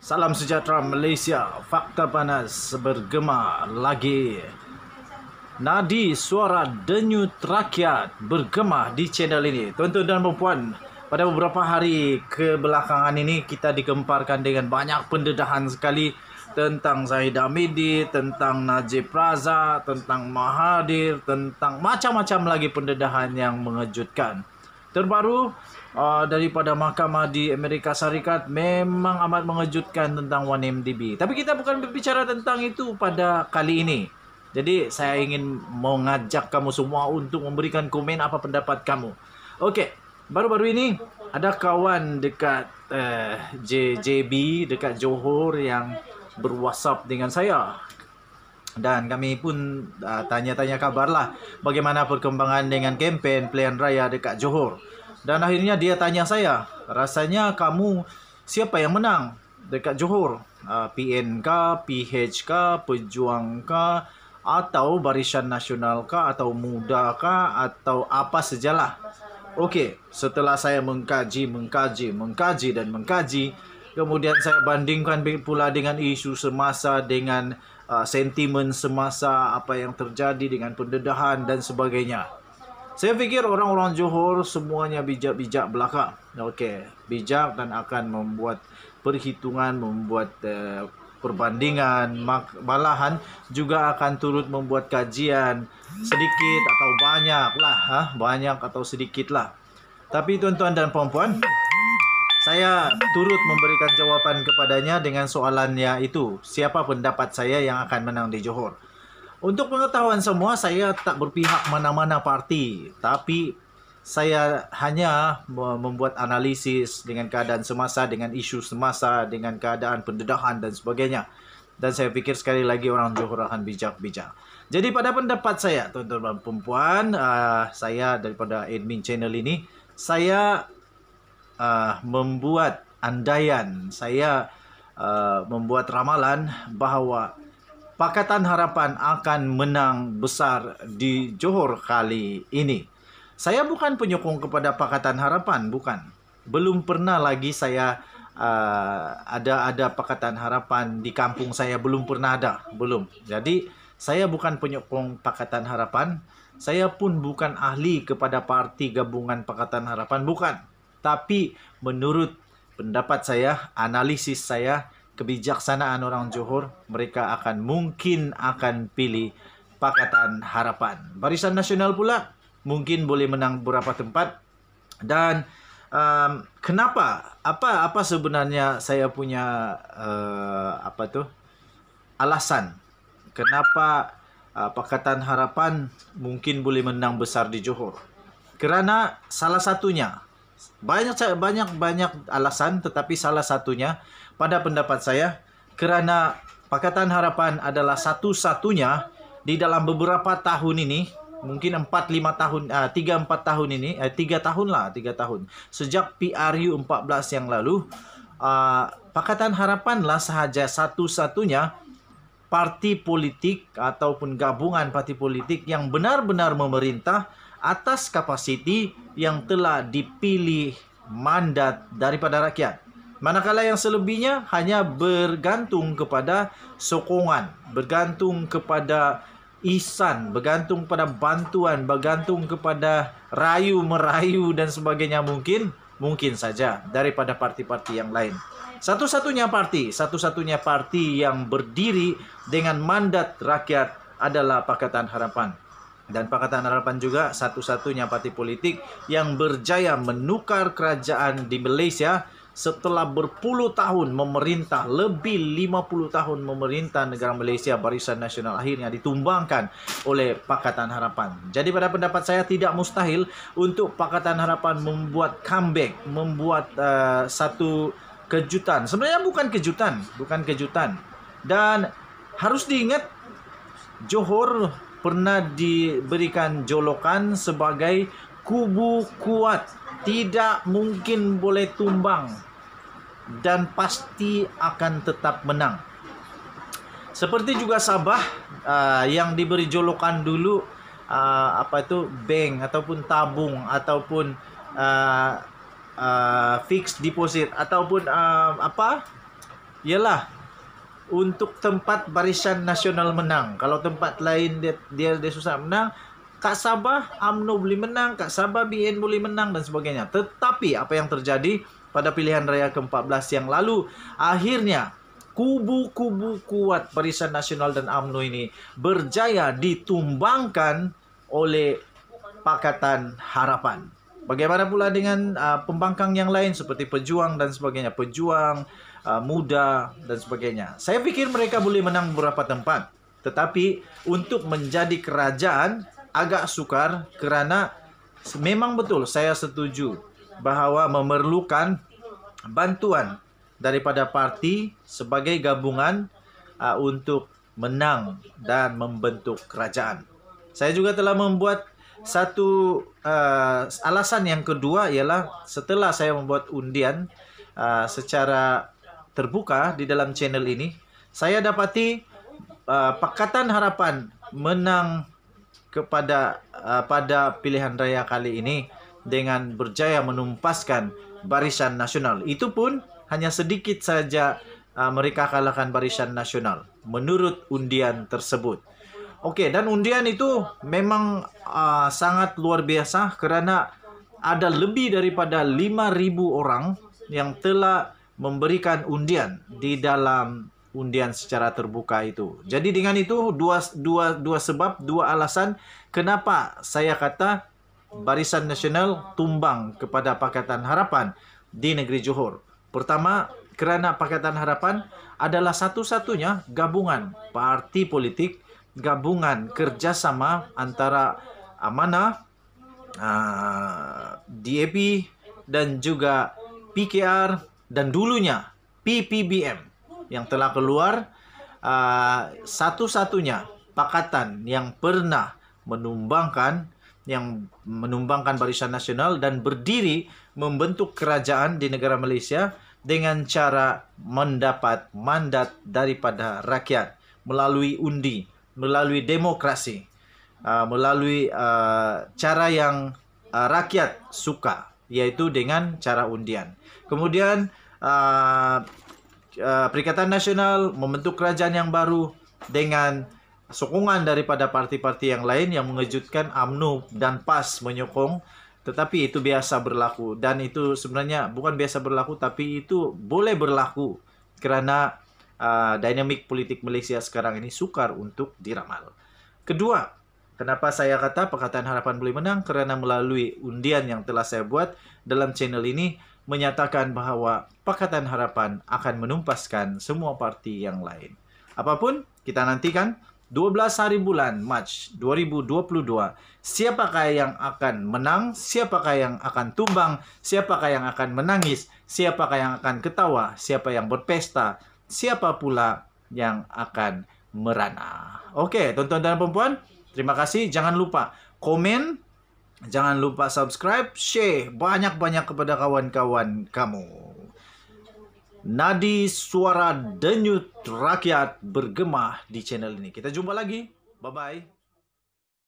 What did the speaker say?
Salam sejahtera Malaysia, fakta panas bergema lagi. Nadi suara denyut rakyat bergema di channel ini. Tuan-tuan dan puan, pada beberapa hari kebelakangan ini kita digemparkan dengan banyak pendedahan sekali tentang Zahid Hamidi, tentang Najib Razak, tentang Mahathir, tentang macam-macam lagi pendedahan yang mengejutkan. Terbaru daripada mahkamah di Amerika Syarikat memang amat mengejutkan tentang 1MDB. Tapi kita bukan berbicara tentang itu pada kali ini. Jadi saya ingin mengajak kamu semua untuk memberikan komen apa pendapat kamu. Okey, baru-baru ini ada kawan dekat JB dekat Johor yang berwhatsapp dengan saya. Dan kami pun tanya-tanya kabarlah bagaimana perkembangan dengan kempen pilihan raya dekat Johor. Dan akhirnya dia tanya saya, rasanya kamu siapa yang menang dekat Johor? PN kah, PH kah, Pejuang kah, atau Barisan Nasional kah, atau Muda kah, atau apa sajalah. Okey, setelah saya mengkaji, kemudian saya bandingkan pula dengan isu semasa, dengan sentimen semasa, apa yang terjadi dengan pendedahan dan sebagainya. Saya fikir orang-orang Johor semuanya bijak-bijak belaka. Okey, bijak dan akan membuat perhitungan, membuat perbandingan, malahan juga akan turut membuat kajian sedikit atau banyak lah, banyak atau sedikit lah. Tapi tuan-tuan dan puan-puan, saya turut memberikan jawapan kepadanya dengan soalannya itu, siapa pendapat saya yang akan menang di Johor. Untuk pengetahuan semua, saya tak berpihak mana-mana parti, tapi saya hanya membuat analisis dengan keadaan semasa, dengan isu semasa, dengan keadaan pendedahan dan sebagainya. Dan saya fikir sekali lagi orang Johor akan bijak-bijak. Jadi pada pendapat saya, tuan-tuan dan puan-puan, saya daripada admin channel ini, saya membuat andaian, saya membuat ramalan bahawa Pakatan Harapan akan menang besar di Johor kali ini. Saya bukan penyokong kepada Pakatan Harapan, bukan. Belum pernah lagi saya ada Pakatan Harapan di kampung saya, belum pernah ada, belum. Jadi saya bukan penyokong Pakatan Harapan. Saya pun bukan ahli kepada parti gabungan Pakatan Harapan, bukan. Tapi menurut pendapat saya, analisis saya, kebijaksanaan orang Johor, mereka mungkin akan pilih Pakatan Harapan. Barisan Nasional pula mungkin boleh menang beberapa tempat. Dan kenapa? Apa sebenarnya saya punya alasan kenapa Pakatan Harapan mungkin boleh menang besar di Johor? Kerana salah satunya, banyak alasan, tetapi salah satunya pada pendapat saya, kerana Pakatan Harapan adalah satu-satunya di dalam beberapa tahun ini, mungkin 3-4 tahun ini, 3 tahun sejak PRU 14 yang lalu, Pakatan Harapanlah sahaja satu-satunya parti politik ataupun gabungan parti politik yang benar-benar memerintah atas kapasiti yang telah dipilih mandat daripada rakyat. Manakala yang selebihnya hanya bergantung kepada sokongan, bergantung kepada ihsan, bergantung kepada bantuan, bergantung kepada rayu-merayu dan sebagainya, mungkin saja daripada parti-parti yang lain. Satu-satunya parti yang berdiri dengan mandat rakyat adalah Pakatan Harapan. Dan Pakatan Harapan juga satu-satunya parti politik yang berjaya menukar kerajaan di Malaysia setelah berpuluh tahun memerintah, lebih 50 tahun memerintah negara Malaysia. Barisan Nasional akhirnya ditumbangkan oleh Pakatan Harapan. Jadi pada pendapat saya tidak mustahil untuk Pakatan Harapan membuat comeback, membuat satu kejutan. Sebenarnya bukan kejutan. Dan harus diingat, Johor pernah diberikan jolokan sebagai kubu kuat, tidak mungkin boleh tumbang dan pasti akan tetap menang. Seperti juga Sabah yang diberi jolokan dulu bank ataupun tabung ataupun fixed deposit ataupun ialah untuk tempat Barisan Nasional menang. Kalau tempat lain dia susah menang, Kak Sabah UMNO boleh menang, Kak Sabah BN boleh menang dan sebagainya. Tetapi apa yang terjadi pada pilihan raya ke-14 yang lalu, akhirnya kubu-kubu kuat Barisan Nasional dan UMNO ini berjaya ditumbangkan oleh Pakatan Harapan. Bagaimana pula dengan pembangkang yang lain seperti Pejuang dan sebagainya, Pejuang, Muda dan sebagainya. Saya pikir mereka boleh menang beberapa tempat, tetapi untuk menjadi kerajaan agak sukar kerana memang betul saya setuju bahawa memerlukan bantuan daripada parti sebagai gabungan untuk menang dan membentuk kerajaan. Saya juga telah membuat satu alasan yang kedua ialah setelah saya membuat undian secara terbuka di dalam channel ini, saya dapati Pakatan Harapan menang pada pilihan raya kali ini dengan berjaya menumpaskan Barisan Nasional. Itu pun hanya sedikit saja mereka kalahkan Barisan Nasional menurut undian tersebut. Okey, dan undian itu memang sangat luar biasa kerana ada lebih daripada 5,000 orang yang telah memberikan undian di dalam undian secara terbuka itu. Jadi dengan itu dua sebab, dua alasan kenapa saya kata Barisan Nasional tumbang kepada Pakatan Harapan di negeri Johor. Pertama, kerana Pakatan Harapan adalah satu-satunya gabungan parti politik, gabungan kerjasama antara Amanah, DAP dan juga PKR dan dulunya PPBM yang telah keluar, satu-satunya pakatan yang pernah menumbangkan Barisan Nasional dan berdiri membentuk kerajaan di negara Malaysia dengan cara mendapat mandat daripada rakyat melalui undi, melalui demokrasi, melalui cara yang rakyat suka, yaitu dengan cara undian. Kemudian Perikatan Nasional membentuk kerajaan yang baru dengan sokongan daripada parti-parti yang lain yang mengejutkan. UMNO dan PAS menyokong, tetapi itu biasa berlaku, dan itu sebenarnya bukan biasa berlaku tapi itu boleh berlaku kerana dinamik politik Malaysia sekarang ini sukar untuk diramal. Kedua, kenapa saya kata Pakatan Harapan boleh menang? Kerana melalui undian yang telah saya buat dalam channel ini menyatakan bahawa Pakatan Harapan akan menumpaskan semua parti yang lain. Apapun, kita nantikan 12 hari bulan Mac 2022, siapakah yang akan menang, siapakah yang akan tumbang, siapakah yang akan menangis, siapakah yang akan ketawa, siapa yang berpesta, siapa pula yang akan merana. Okey, tuan-tuan dan puan-puan, terima kasih. Jangan lupa komen, jangan lupa subscribe, share banyak-banyak kepada kawan-kawan kamu. Nadi suara denyut rakyat bergema di channel ini. Kita jumpa lagi. Bye-bye.